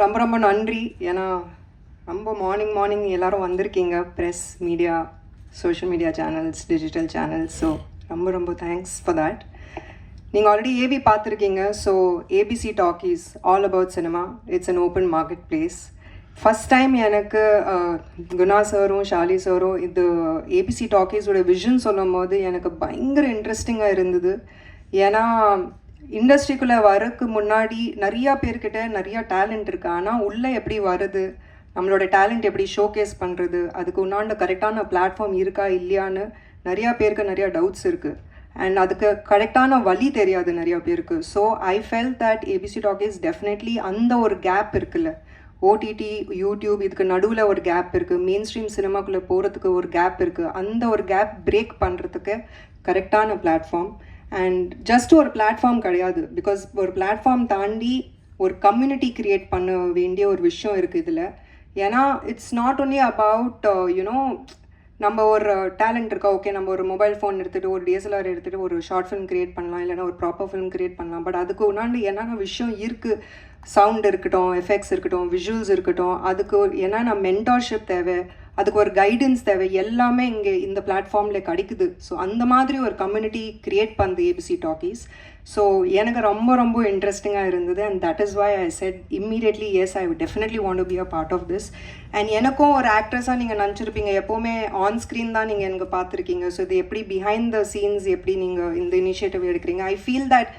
ரொம்ப ரொம்ப நன்றி. ஏன்னா ரொம்ப மார்னிங் எல்லோரும் வந்திருக்கீங்க, press, media, social media channels, digital channels. So ரொம்ப தேங்க்ஸ் ஃபார் தேட். நீங்கள் ஆல்ரெடி ஏபி பார்த்துருக்கீங்க. So ABC talkies all about cinema. It's an open market place. First time எனக்கு குணா சாரும் ஷாலி சாரும் இது ஏபிசி டாக்கீஸோட விஷன் சொல்லும் போது எனக்கு பயங்கர இன்ட்ரெஸ்டிங்காக இருந்தது. ஏன்னா இண்டஸ்ட்ரிக்குள்ளே வரக்கு முன்னாடி நிறையா பேர்கிட்ட நிறையா டேலண்ட் இருக்குது. ஆனால் உள்ளே எப்படி வருது, நம்மளோட டேலண்ட் எப்படி ஷோகேஸ் பண்ணுறது, அதுக்கு உண்டான கரெக்டான பிளாட்ஃபார்ம் இருக்கா இல்லையான்னு நிறையா பேருக்கு நிறையா டவுட்ஸ் இருக்குது. அண்ட் அதுக்கு கரெக்டான வழி தெரியாது நிறையா பேருக்கு. So I feel that ABC talkies definitely அந்த ஒரு கேப் இருக்குல்ல, ஓடிடி, யூடியூப், இதுக்கு நடுவில் ஒரு கேப் இருக்குது, மெயின் ஸ்ட்ரீம் சினிமாக்குள்ளே போகிறதுக்கு ஒரு கேப் இருக்குது. அந்த ஒரு கேப் பிரேக் பண்ணுறதுக்கு கரெக்டான பிளாட்ஃபார்ம். அண்ட் ஜஸ்ட் ஒரு பிளாட்ஃபார்ம் கிடையாது, பிகாஸ் ஒரு பிளாட்ஃபார்ம் தாண்டி ஒரு கம்யூனிட்டி க்ரியேட் பண்ண வேண்டிய ஒரு விஷயம் இருக்குது இதில். ஏன்னா it's not only about you know நம்ம ஒரு டேலண்ட் இருக்கா, ஓகே நம்ம ஒரு மொபைல் ஃபோன் எடுத்துகிட்டு ஒரு டிஎஸ்எல்ஆர் எடுத்துகிட்டு ஒரு ஷார்ட் ஃபிலிம் க்ரியேட் பண்ணலாம், இல்லைனா ஒரு ப்ராப்பர் ஃபிலிம் க்ரியேட் பண்ணலாம். பட் அதுக்கு உண்டாண்டு என்னென்ன விஷயம் இருக்குது, சவுண்ட் இருக்கட்டும், எஃபெக்ட்ஸ் இருக்கட்டும், விஷுவல்ஸ் இருக்கட்டும், அதுக்கு என்னென்ன மென்டார்ஷிப் தேவை, அதுக்கு ஒரு கைடன்ஸ் தேவை, எல்லாமே இங்கே இந்த பிளாட்ஃபார்மில் கிடைக்குது. ஸோ அந்த மாதிரி ஒரு கம்யூனிட்டி க்ரியேட் பண்ணுது ஏபிசி டாக்கீஸ். ஸோ எனக்கு ரொம்ப இன்ட்ரெஸ்டிங்காக இருந்தது. And that is why I said immediately yes, I would definitely want to be a part of this. அண்ட் எனக்கும் ஒரு ஆக்ட்ரஸாக நீங்கள் நினச்சிருப்பீங்க, எப்போவுமே ஆன் ஸ்க்ரீன் தான் நீங்கள் எனக்கு பார்த்துருக்கீங்க. ஸோ இது எப்படி பிஹைண்ட் த சீன்ஸ் எப்படி நீங்கள் இந்த இனிஷியேட்டிவ் எடுக்கிறீங்க. I feel that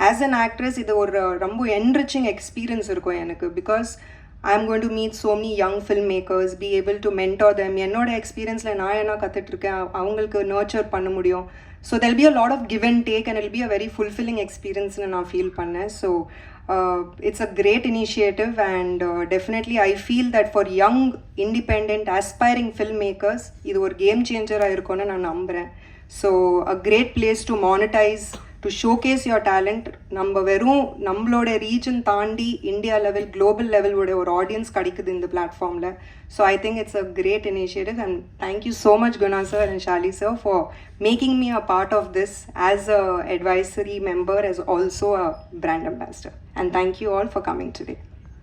as an actress இது ஒரு ரொம்ப என்ரிச்சிங் எக்ஸ்பீரியன்ஸ் இருக்கும் எனக்கு. Because I am going to meet so many young filmmakers, be able to mentor them. என்னோட எக்ஸ்பீரியன்ஸில் நான் என்ன கற்றுட்ருக்கேன் அவங்களுக்கு நர்ச்சர் பண்ண முடியும். So there'll be a lot of give and take and it'll be a very fulfilling experience-னு நான் feel பண்ணேன். So it's a great initiative and definitely I feel that for young, independent, aspiring filmmakers இது ஒரு game சேஞ்சராக இருக்கும்னு நான் நம்புகிறேன். So a great place to monetize, to showcase your talent. நம்ம வெறும் நம்மளோட ரீஜன் தாண்டி இந்தியா லெவல், குளோபல் லெவலோட ஒரு ஆடியன்ஸ் கிடைக்குது இந்த பிளாட்ஃபார்மில். So I think it's a great initiative and thank you so much Guna sir and Shali sir for making me a part of this as a advisory member, as also a brand ambassador. And thank you all for coming today.